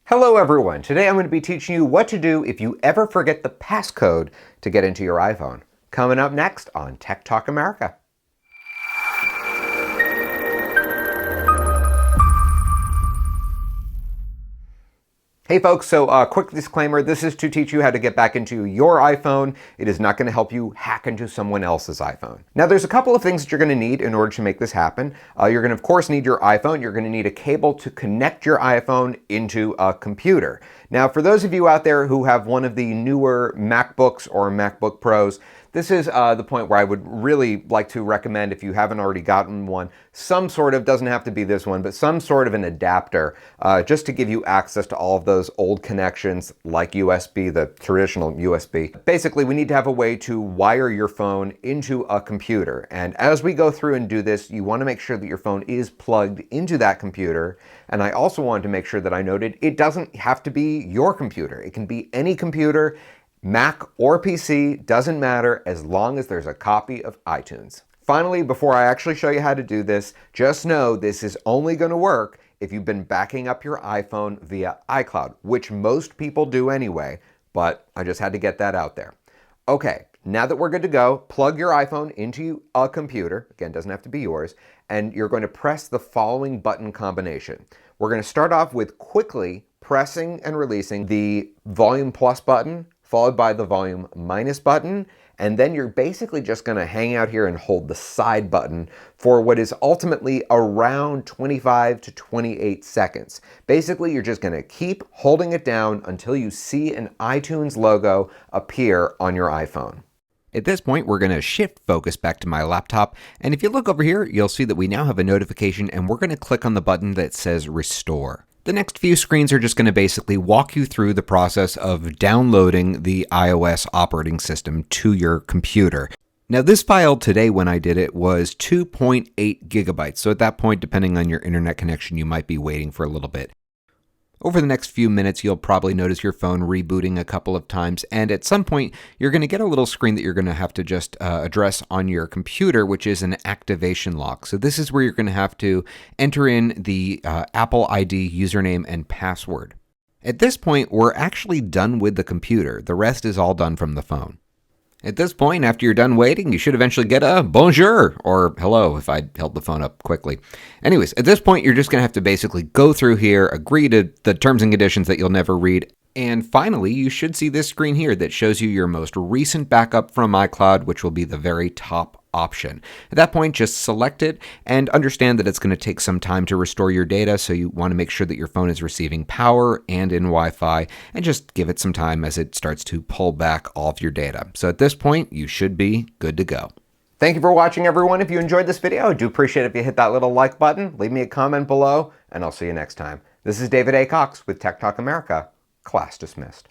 Hello everyone, today I'm going to be teaching you what to do if you ever forget the passcode to get into your iPhone. Coming up next on Tech Talk America. Hey folks, so quick disclaimer, this is to teach you how to get back into your iPhone. It is not going to help you hack into someone else's iPhone. Now there's a couple of things that you're going to need in order to make this happen. You're going to of course need your iPhone. You're going to need a cable to connect your iPhone into a computer. Now for those of you out there who have one of the newer MacBooks or MacBook Pros, this is the point where I would really like to recommend, if you haven't already gotten one, some sort of, doesn't have to be this one, but some sort of an adapter just to give you access to all of those old connections like USB, the traditional USB. Basically, we need to have a way to wire your phone into a computer. And as we go through and do this, you want to make sure that your phone is plugged into that computer. And I also wanted to make sure that I noted it doesn't have to be your computer. It can be any computer. Mac or PC, doesn't matter as long as there's a copy of iTunes. Finally, before I actually show you how to do this, just know this is only going to work if you've been backing up your iPhone via iCloud, which most people do anyway, but I just had to get that out there. Okay, now that we're good to go, plug your iPhone into a computer, again, doesn't have to be yours, and you're going to press the following button combination. We're going to start off with quickly pressing and releasing the volume plus button, followed by the volume minus button, and then you're basically just going to hang out here and hold the side button for what is ultimately around 25 to 28 seconds. Basically, you're just going to keep holding it down until you see an iTunes logo appear on your iPhone. At this point, we're going to shift focus back to my laptop, and if you look over here, you'll see that we now have a notification, and we're going to click on the button that says Restore. The next few screens are just going to basically walk you through the process of downloading the iOS operating system to your computer. Now this file today when I did it was 2.8 gigabytes, so at that point, depending on your internet connection, you might be waiting for a little bit. Over the next few minutes, you'll probably notice your phone rebooting a couple of times, and at some point, you're going to get a little screen that you're going to have to just address on your computer, which is an activation lock. So this is where you're going to have to enter in the Apple ID username and password. At this point, we're actually done with the computer. The rest is all done from the phone. At this point, after you're done waiting, you should eventually get a bonjour or hello if I held the phone up quickly. Anyways, at this point, you're just going to have to basically go through here, agree to the terms and conditions that you'll never read. And finally, you should see this screen here that shows you your most recent backup from iCloud, which will be the very top option. At that point, just select it and understand that it's going to take some time to restore your data, so you want to make sure that your phone is receiving power and in Wi-Fi, and just give it some time as it starts to pull back all of your data. So at this point, you should be good to go. Thank you for watching, everyone. If you enjoyed this video, I do appreciate it if you hit that little like button, leave me a comment below, and I'll see you next time. This is David A. Cox with Tech Talk America. Class dismissed.